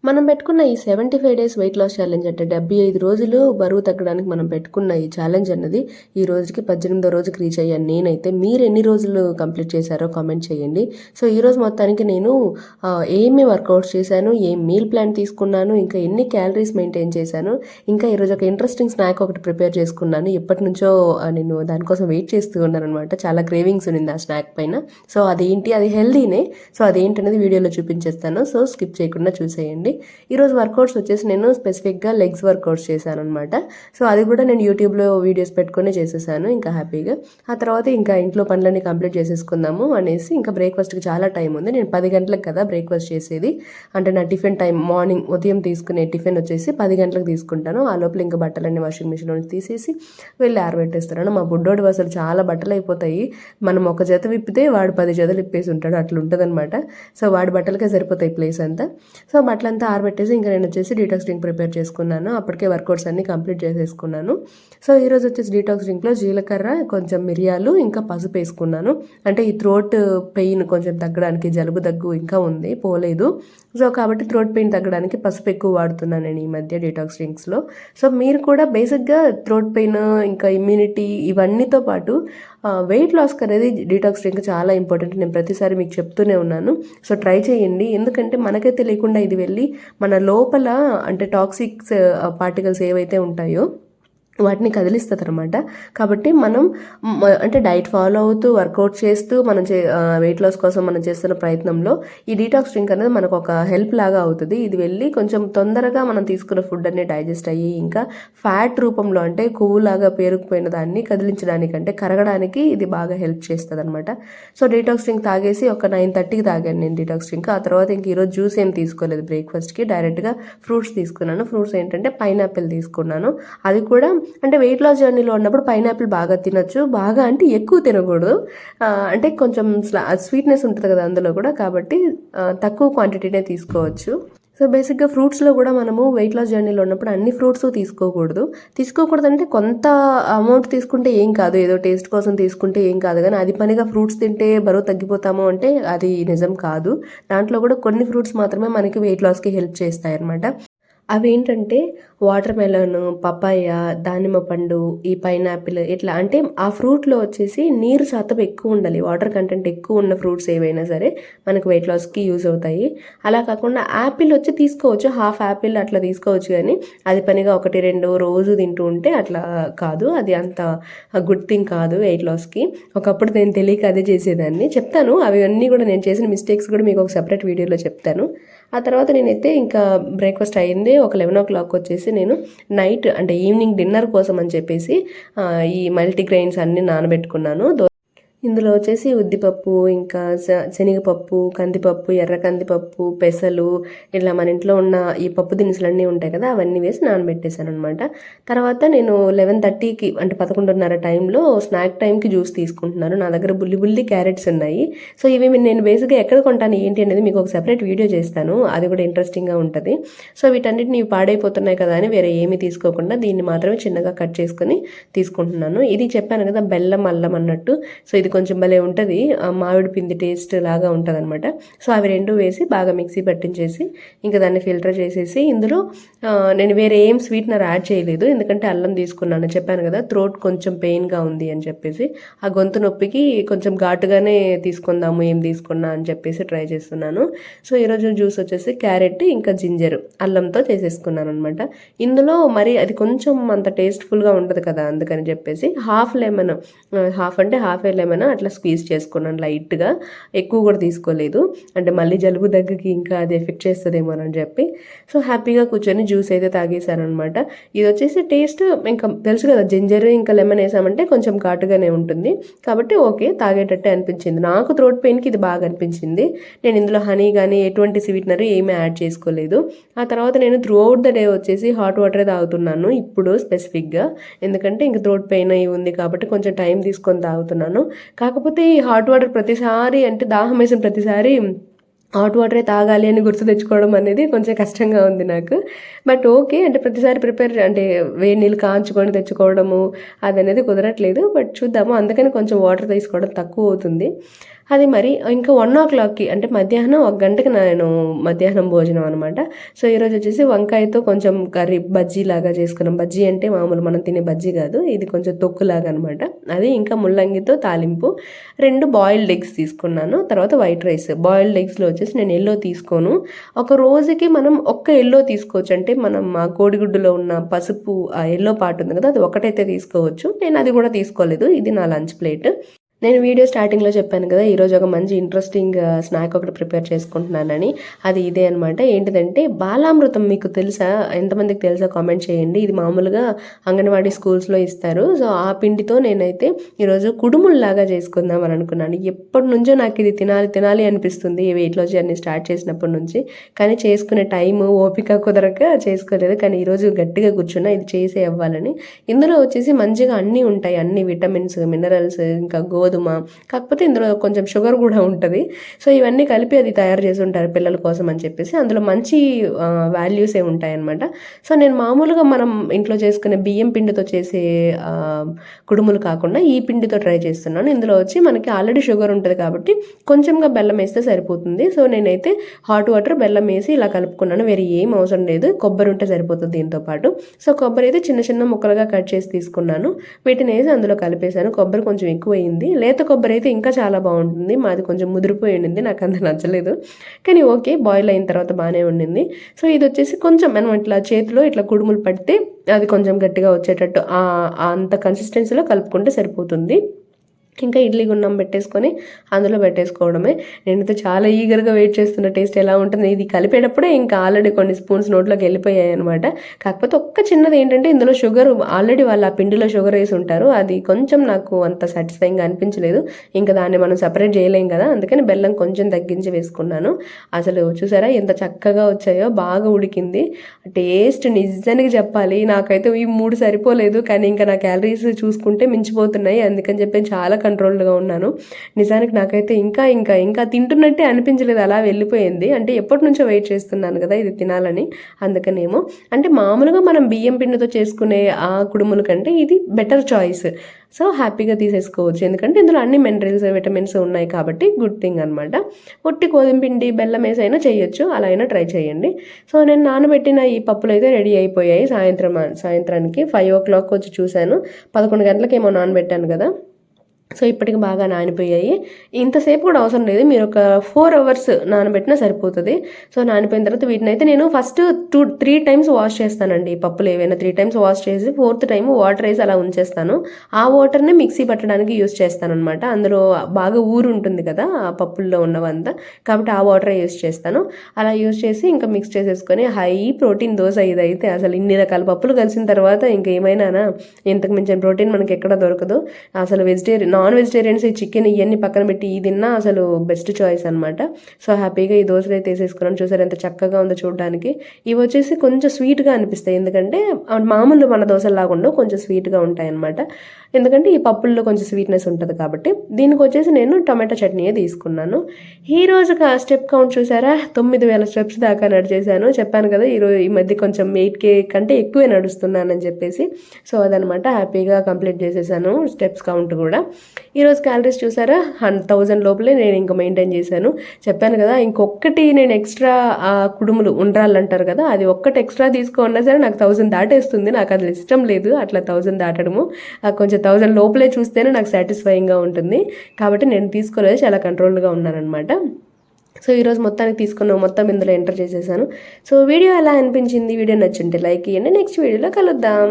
మనం పెట్టుకున్న ఈ 75 డేస్ వెయిట్ లాస్ ఛాలెంజ్ అంటే 75 రోజులు బరువు తగ్గడానికి మనం పెట్టుకున్న ఈ ఛాలెంజ్ అన్నది ఈ రోజుకి 18వ రోజుకి రీచ్ అయ్యాను నేనైతే. మీరు ఎన్ని రోజులు కంప్లీట్ చేశారో కామెంట్ చేయండి. సో ఈరోజు మొత్తానికి నేను ఏమి వర్కౌట్స్ చేశాను, ఏం మీల్ ప్లాన్ తీసుకున్నాను, ఇంకా ఎన్ని క్యాలరీస్ మెయింటైన్ చేశాను, ఇంకా ఈరోజు ఒక ఇంట్రెస్టింగ్ స్నాక్ ఒకటి ప్రిపేర్ చేసుకున్నాను. ఎప్పటి నుంచో నేను దానికోసం వెయిట్ చేస్తూ ఉన్నాను అనమాట. చాలా క్రేవింగ్స్ ఉంది ఆ స్నాక్ పైన. సో అదేంటి, అది హెల్దీనే. సో అదేంటి అనేది వీడియోలో చూపించేస్తాను. సో స్కిప్ చేయకుండా చూసేయండి. ఈరోజు వర్కౌట్స్ వచ్చేసి నేను స్పెసిఫిక్గా లెగ్స్ వర్కౌట్స్ చేశాను అనమాట. సో అది కూడా నేను యూట్యూబ్లో వీడియోస్ పెట్టుకునే చేసేసాను ఇంకా హ్యాపీగా. ఆ తర్వాత ఇంకా ఇంట్లో పనులన్నీ కంప్లీట్ చేసేసుకుందాము అనేసి ఇంకా బ్రేక్ఫాస్ట్కి చాలా టైం ఉంది. నేను 10 గంటలకు కదా బ్రేక్ఫాస్ట్ చేసేది. అంటే నా టిఫిన్ టైం మార్నింగ్ ఉదయం తీసుకునే టిఫిన్ వచ్చేసి 10 గంటలకు తీసుకుంటాను. ఆ లోపల ఇంకా బట్టలన్నీ వాషింగ్ మిషన్లో తీసేసి వెళ్ళి ఆరబెట్టేస్తున్నాను. మా బుడ్డోడు అసలు చాలా బట్టలు అయిపోతాయి. మనం ఒక జత విప్పితే వాడు 10 జతలు ఇప్పేసి ఉంటాడు, అట్లా ఉంటుంది అనమాట. సో వాడి బట్టలకే సరిపోతాయి ప్లేస్ అంతా. సో బట్టలంతా ఆరబెట్టేసి ఇంకా నేను వచ్చేసి డీటాక్స్ డ్రింక్ ప్రిపేర్ చేసుకున్నాను. అప్పటికే వర్కౌట్స్ అన్ని కంప్లీట్ చేసేసుకున్నాను. సో ఈరోజు వచ్చేసి డీటాక్స్ డ్రింక్లో జీలకర్ర, కొంచెం మిరియాలు, ఇంకా పసుపు వేసుకున్నాను. అంటే ఈ థ్రోట్ పెయిన్ కొంచెం తగ్గడానికి, జలుబు దగ్గు ఇంకా ఉంది పోలేదు. సో కాబట్టి థ్రోట్ పెయిన్ తగ్గడానికి పసుపు ఎక్కువ వాడుతున్నాను నేను ఈ మధ్య డీటాక్స్ డ్రింక్స్లో. సో మీరు కూడా బేసిక్గా థ్రోట్ పెయిన్, ఇంకా ఇమ్యూనిటీ, ఇవన్నీతో పాటు వెయిట్ లాస్కి అనేది డీటాక్స్ డ్రింక్ చాలా ఇంపార్టెంట్. నేను ప్రతిసారి మీకు చెప్తూనే ఉన్నాను. సో ట్రై చేయండి. ఎందుకంటే మనకే తెలియకుండా ఇది వెళ్ళి మన లోపల అంటే టాక్సిక్స్ పార్టికల్స్ ఏవైతే ఉంటాయో వాటిని కదిలిస్తుంది అనమాట. కాబట్టి మనం అంటే డైట్ ఫాలో అవుతూ వర్కౌట్ చేస్తూ మనం వెయిట్ లాస్ కోసం మనం చేస్తున్న ప్రయత్నంలో ఈ డీటాక్స్ డ్రింక్ అనేది మనకు ఒక హెల్ప్ లాగా అవుతుంది. ఇది వెళ్ళి కొంచెం తొందరగా మనం తీసుకున్న ఫుడ్ అన్ని డైజెస్ట్ అయ్యి ఇంకా ఫ్యాట్ రూపంలో అంటే కొవ్వులాగా పేరుకుపోయిన దాన్ని కదిలించడానికి అంటే కరగడానికి ఇది బాగా హెల్ప్ చేస్తుంది అనమాట. సో డీటాక్స్ డ్రింక్ తాగేసి ఒక 9:30కి తాగాను నేను డీటాక్స్ డ్రింక్. ఆ తర్వాత ఇంక ఈరోజు జ్యూస్ ఏం తీసుకోలేదు బ్రేక్ఫాస్ట్కి, డైరెక్ట్గా ఫ్రూట్స్ తీసుకున్నాను. ఫ్రూట్స్ ఏంటంటే పైనాపిల్ తీసుకున్నాను. అది కూడా అంటే వెయిట్ లాస్ జర్నీలో ఉన్నప్పుడు పైనాపిల్ బాగా తినొచ్చు. బాగా అంటే ఎక్కువ తినకూడదు. అంటే కొంచెం స్వీట్నెస్ ఉంటుంది కదా అందులో కూడా, కాబట్టి తక్కువ క్వాంటిటీనే తీసుకోవచ్చు. సో బేసిక్గా ఫ్రూట్స్లో కూడా మనము వెయిట్ లాస్ జర్నీలో ఉన్నప్పుడు అన్ని ఫ్రూట్స్ తీసుకోకూడదు అంటే కొంత అమౌంట్ తీసుకుంటే ఏం కాదు, ఏదో టేస్ట్ కోసం తీసుకుంటే ఏం కాదు. కానీ అది పనిగా ఫ్రూట్స్ తింటే బరువు తగ్గిపోతాము అంటే అది నిజం కాదు. దాంట్లో కూడా కొన్ని ఫ్రూట్స్ మాత్రమే మనకి వెయిట్ లాస్కి హెల్ప్ చేస్తాయి అన్నమాట. అవేంటంటే వాటర్ మెలన్, పపాయ, దానిమ్మ పండు, ఈ పైనాపిల్, ఇట్లా అంటే ఆ ఫ్రూట్లో వచ్చేసి నీరు శాతం ఎక్కువ ఉండాలి. వాటర్ కంటెంట్ ఎక్కువ ఉన్న ఫ్రూట్స్ ఏవైనా సరే మనకు వెయిట్ లాస్కి యూజ్ అవుతాయి. అలా కాకుండా యాపిల్ వచ్చి తీసుకోవచ్చు, హాఫ్ యాపిల్ అట్లా తీసుకోవచ్చు. కానీ అది పనిగా 1-2 రోజు తింటూ ఉంటే అట్లా కాదు, అది అంత గుడ్ థింగ్ కాదు వెయిట్ లాస్కి. ఒకప్పుడు నేను తెలియక అదే చేసేదాన్ని. చెప్తాను అవన్నీ కూడా, నేను చేసిన మిస్టేక్స్ కూడా మీకు ఒక సెపరేట్ వీడియోలో చెప్తాను. ఆ తర్వాత నేనైతే ఇంకా బ్రేక్ఫాస్ట్ అయ్యింది. ఒక 11 o'clock వచ్చేసి నేను నైట్ అంటే ఈవినింగ్ డిన్నర్ కోసం అని చెప్పేసి ఈ మల్టీగ్రెయిన్స్ అన్నీ నానబెట్టుకున్నాను. ఇందులో వచ్చేసి ఉద్దిపప్పు, ఇంకా శనగపప్పు, కందిపప్పు, ఎర్ర కందిపప్పు, పెసలు, ఇట్లా మన ఇంట్లో ఉన్న ఈ పప్పు దినుసులన్నీ ఉంటాయి కదా, అవన్నీ వేసి నానబెట్టేశాను అనమాట. తర్వాత నేను 11:30కి అంటే 11:30 టైంలో స్నాక్ టైంకి జ్యూస్ తీసుకుంటున్నాను. నా దగ్గర బుల్లి క్యారెట్స్ ఉన్నాయి. సో ఇవి నేను బేసిక్గా ఎక్కడ కొంటాను ఏంటి అనేది మీకు ఒక సెపరేట్ వీడియో చేస్తాను, అది కూడా ఇంట్రెస్టింగ్గా ఉంటుంది. సో వీటన్నిటిని పాడైపోతున్నాయి కదా అని వేరే ఏమీ తీసుకోకుండా దీన్ని మాత్రమే చిన్నగా కట్ చేసుకొని తీసుకుంటున్నాను. ఇది చెప్పాను కదా బెల్లం అల్లం అన్నట్టు. సో ఇది కొంచెం భలే ఉంటుంది, మామిడి పిండి టేస్ట్ లాగా ఉంటుంది అనమాట. సో అవి రెండు వేసి బాగా మిక్సీ పట్టించేసి ఇంకా దాన్ని ఫిల్టర్ చేసేసి ఇందులో నేను వేరే ఏం స్వీట్నర్ యాడ్ చేయలేదు. ఎందుకంటే అల్లం తీసుకున్నాను, చెప్పాను కదా థ్రోట్ కొంచెం పెయిన్గా ఉంది అని చెప్పేసి, ఆ గొంతు నొప్పికి కొంచెం ఘాటుగానే తీసుకుందాము ఏం తీసుకున్నా అని చెప్పేసి ట్రై చేస్తున్నాను. సో ఈరోజు జ్యూస్ వచ్చేసి క్యారెట్ ఇంకా జింజర్ అల్లంతో చేసేసుకున్నాను అనమాట. ఇందులో మరి అది కొంచెం అంత టేస్ట్ఫుల్గా ఉంటుంది కదా, అందుకని చెప్పేసి హాఫ్ ఏ లెమన్ అట్లా స్క్వీజ్ చేసుకున్నాను లైట్గా, ఎక్కువ కూడా తీసుకోలేదు. అంటే మళ్ళీ జలుబు దగ్గరికి ఇంకా అది ఎఫెక్ట్ చేస్తుందేమో అని చెప్పి. సో హ్యాపీగా కూర్చొని జ్యూస్ అయితే తాగేశాను అనమాట. ఇది వచ్చేసి టేస్ట్ ఇంకా తెలుసు కదా, జింజర్ ఇంకా లెమన్ వేసామంటే కొంచెం ఘాటుగానే ఉంటుంది కాబట్టి ఓకే, తాగేటట్టే అనిపించింది. నాకు థ్రోట్ పెయిన్కి ఇది బాగా అనిపించింది. నేను ఇందులో హనీ కానీ ఎటువంటి స్వీట్నర్ ఏమీ యాడ్ చేసుకోలేదు. ఆ తర్వాత నేను త్రూ అవుట్ ద డే వచ్చేసి హాట్ వాటరే తాగుతున్నాను ఇప్పుడు స్పెసిఫిక్గా. ఎందుకంటే ఇంక థ్రోట్ పెయిన్ అయి ఉంది కాబట్టి కొంచెం టైం తీసుకొని తాగుతున్నాను. కాకపోతే ఈ హాట్ వాటర్ ప్రతిసారి అంటే దాహం వేసిన ప్రతిసారి హాట్ వాటరే తాగాలి అని గుర్తు తెచ్చుకోవడం అనేది కొంచెం కష్టంగా ఉంది నాకు. బట్ ఓకే, అంటే ప్రతిసారి అంటే వేడి నీళ్ళు కాంచుకొని తెచ్చుకోవడము అది అనేది కుదరట్లేదు. బట్ చూద్దాము, అందుకని కొంచెం వాటర్ తీసుకోవడం తక్కువ అవుతుంది. అది మరి ఇంకా 1:00కి అంటే మధ్యాహ్నం 1 గంటకి నేను మధ్యాహ్నం భోజనం అనమాట. సో ఈరోజు వచ్చేసి వంకాయతో కొంచెం కర్రీ బజ్జీ లాగా చేసుకున్నాం. బజ్జీ అంటే మామూలు మనం తినే బజ్జీ కాదు, ఇది కొంచెం తొక్కులాగా అనమాట. అది ఇంకా ముల్లంగితో తాలింపు, 2 బాయిల్డ్ ఎగ్స్ తీసుకున్నాను. తర్వాత వైట్ రైస్. బాయిల్డ్ ఎగ్స్లో వచ్చేసి నేను ఎల్లో తీసుకోను, ఒక రోజుకి మనం ఒక్క ఎల్లో తీసుకోవచ్చు. అంటే మనం ఆ కోడిగుడ్డులో ఉన్న పసుపు ఆ ఎల్లో పార్ట్ ఉంది కదా, అది ఒకటైతే తీసుకోవచ్చు. నేను అది కూడా తీసుకోలేదు. ఇది నా లంచ్ ప్లేట్. నేను వీడియో స్టార్టింగ్లో చెప్పాను కదా, ఈరోజు ఒక మంచి ఇంట్రెస్టింగ్ స్నాక్ ఒకటి ప్రిపేర్ చేసుకుంటున్నానని. అది ఇదే అనమాట. ఏంటిదంటే బాలామృతం. మీకు తెలుసా? ఎంతమందికి తెలుసా కామెంట్ చేయండి. ఇది మామూలుగా అంగన్వాడీ స్కూల్స్లో ఇస్తారు. సో ఆ పిండితో నేనైతే ఈరోజు కుడుముల్లాగా చేసుకుందామని అనుకున్నాను. ఎప్పటి నుంచో నాకు ఇది తినాలి తినాలి అనిపిస్తుంది, ఈ వెయిట్ లాస్ జర్నీ స్టార్ట్ చేసినప్పటి నుంచి. కానీ చేసుకునే టైము ఓపిక కుదరక చేసుకోలేదు. కానీ ఈరోజు గట్టిగా కూర్చున్నా ఇది చేసే అవ్వాలని. ఇందులో వచ్చేసి మంచిగా అన్నీ ఉంటాయి, అన్ని విటమిన్స్, మినరల్స్, ఇంకా గోధుమ. కాకపోతే ఇందులో కొంచెం షుగర్ కూడా ఉంటుంది. సో ఇవన్నీ కలిపి అది తయారు చేసి ఉంటారు పిల్లల కోసం అని చెప్పేసి. అందులో మంచి వాల్యూసే ఉంటాయన్నమాట. సో నేను మామూలుగా మనం ఇంట్లో చేసుకునే బియ్యం పిండితో చేసే కుడుములు కాకుండా ఈ పిండితో ట్రై చేస్తున్నాను. ఇందులో వచ్చి మనకి ఆల్రెడీ షుగర్ ఉంటుంది కాబట్టి కొంచెంగా బెల్లం వేస్తే సరిపోతుంది. సో నేనైతే హాట్ వాటర్ బెల్లం వేసి ఇలా కలుపుకున్నాను. వేరే ఏం అవసరం లేదు, కొబ్బరి ఉంటే సరిపోతుంది దీంతో పాటు. సో కొబ్బరి అయితే చిన్న చిన్న ముక్కలుగా కట్ చేసి తీసుకున్నాను. వీటిని వేసి అందులో కలిపేశాను. కొబ్బరి కొంచెం ఎక్కువ అయింది. లేత కొబ్బరి అయితే ఇంకా చాలా బాగుంటుంది. మాది కొంచెం ముదిరిపోయి ఉండింది, నాకు అంత నచ్చలేదు. కానీ ఓకే, బాయిల్ అయిన తర్వాత బాగానే ఉండింది. సో ఇది వచ్చేసి కొంచెం మనం ఇట్లా చేతిలో ఇట్లా కుడుములు పడితే అది కొంచెం గట్టిగా వచ్చేటట్టు అంత కన్సిస్టెన్సీలో కలుపుకుంటే సరిపోతుంది. ఇంకా ఇడ్లీ గున్నం పెట్టేసుకొని అందులో పెట్టేసుకోవడమే. నేనైతే చాలా ఈగర్గా వెయిట్ చేస్తున్న టేస్ట్ ఎలా ఉంటుంది. ఇది కలిపేటప్పుడే ఇంకా ఆల్రెడీ కొన్ని స్పూన్స్ నోట్లోకి వెళ్ళిపోయాయి అనమాట. కాకపోతే ఒక్క చిన్నది ఏంటంటే ఇందులో షుగర్ ఆల్రెడీ వాళ్ళు ఆ పిండిలో షుగర్ వేసి ఉంటారు. అది కొంచెం నాకు అంత సాటిస్ఫైయింగ్గా అనిపించలేదు. ఇంకా దాన్ని మనం సపరేట్ చేయలేం కదా, అందుకని బెల్లం కొంచెం తగ్గించి వేసుకున్నాను. అసలు చూసారా ఎంత చక్కగా వచ్చాయో, బాగా ఉడికింది. టేస్ట్ నిజానికి చెప్పాలి నాకైతే ఈ 3 సరిపోలేదు. కానీ ఇంకా నా క్యాలరీస్ చూసుకుంటే మించిపోతున్నాయి. అందుకని చెప్పి చాలా కంట్రోల్డ్గా ఉన్నాను. నిజానికి నాకైతే ఇంకా ఇంకా ఇంకా తింటున్నట్టే అనిపించలేదు, అలా వెళ్ళిపోయింది. అంటే ఎప్పటి నుంచో వెయిట్ చేస్తున్నాను కదా ఇది తినాలని, అందుకనేమో. అంటే మామూలుగా మనం బియ్యం పిండితో చేసుకునే ఆ కుడుముల కంటే ఇది బెటర్ చాయిస్. సో హ్యాపీగా తీసేసుకోవచ్చు, ఎందుకంటే ఇందులో అన్ని మినరల్స్, విటమిన్స్ ఉన్నాయి కాబట్టి గుడ్ థింగ్ అనమాట. ఒట్టి గోధుమ పిండి బెల్లం వేసి అయినా చేయొచ్చు, అలా అయినా ట్రై చేయండి. సో నేను నానబెట్టిన ఈ పప్పులు అయితే రెడీ అయిపోయాయి. సాయంత్రానికి 5 o'clock వచ్చి చూశాను. 11 గంటలకేమో నానబెట్టాను కదా. సో ఇప్పటికి బాగా నానిపోయాయి. ఇంతసేపు కూడా అవసరం లేదు, మీరు ఒక 4 hours నానబెట్టినా సరిపోతుంది. సో నానిపోయిన తర్వాత వీటిని అయితే నేను ఫస్ట్ 3 times వాష్ చేస్తానండి. పప్పులు ఏవైనా 3 times వాష్ చేసి 4th time వాటర్ వేసి అలా ఉంచేస్తాను. ఆ వాటర్ని మిక్సీ పట్టడానికి యూస్ చేస్తాను అనమాట. అందులో బాగా ఊరు ఉంటుంది కదా ఆ పప్పుల్లో ఉన్నవంతా, కాబట్టి ఆ వాటర్ యూస్ చేస్తాను. అలా యూస్ చేసి ఇంకా మిక్స్ చేసేసుకొని హై ప్రోటీన్ దోశ ఇదైతే. అసలు ఇన్ని రకాల పప్పులు కలిసిన తర్వాత ఇంకా ఏమైనానా, ఇంతకు మించిన ప్రోటీన్ మనకి ఎక్కడ దొరకదు. అసలు నాన్ వెజిటేరియన్స్ ఈ చికెన్ ఇవన్నీ పక్కన పెట్టి ఇది తిన్నా అసలు బెస్ట్ చాయిస్ అనమాట. సో హ్యాపీగా ఈ దోశలు అయితే వేసేసుకున్నాను. చూసారు ఎంత చక్కగా ఉందో చూడడానికి. ఇవి వచ్చేసి కొంచెం స్వీట్గా అనిపిస్తాయి, ఎందుకంటే మామూలు మన దోశలాగా ఉండవు, కొంచెం స్వీట్గా ఉంటాయి అనమాట. ఎందుకంటే ఈ పప్పుల్లో కొంచెం స్వీట్నెస్ ఉంటుంది కాబట్టి. దీనికి వచ్చేసి నేను టొమాటో చట్నీయే తీసుకున్నాను. ఈ రోజు స్టెప్ కౌంట్ చూసారా, 9,000 స్టెప్స్ దాకా నడిచేసాను. చెప్పాను కదా ఈ మధ్య కొంచెం 8K కంటే ఎక్కువే నడుస్తున్నానని చెప్పేసి. సో అదనమాట, హ్యాపీగా కంప్లీట్ చేసేసాను స్టెప్స్ కౌంట్ కూడా. ఈరోజు క్యాలరీస్ చూసారా, 1000 లోపలే నేను ఇంకా మెయింటైన్ చేశాను. చెప్పాను కదా, ఇంకొకటి నేను ఎక్స్ట్రా కుడుములు ఉండ్రాళ్ళు అంటారు కదా, అది ఒక్కటి ఎక్స్ట్రా తీసుకున్నా సరే నాకు 1000 దాటేస్తుంది. నాకు అది ఇష్టం లేదు అట్లా 1000 దాటడము. కొంచెం 1000 లోపలే చూస్తేనే నాకు సాటిస్ఫైయింగ్గా ఉంటుంది. కాబట్టి నేను తీసుకోలేదు, చాలా కంట్రోల్డ్గా ఉన్నానమాట. సో ఈరోజు మొత్తానికి తీసుకున్నాం, మొత్తం ఇందులో ఎంటర్ చేసేసాను. సో వీడియో ఎలా అనిపించింది? వీడియో నచ్చుంటే లైక్ ఇవ్వండి. నెక్స్ట్ వీడియోలో కలుద్దాం.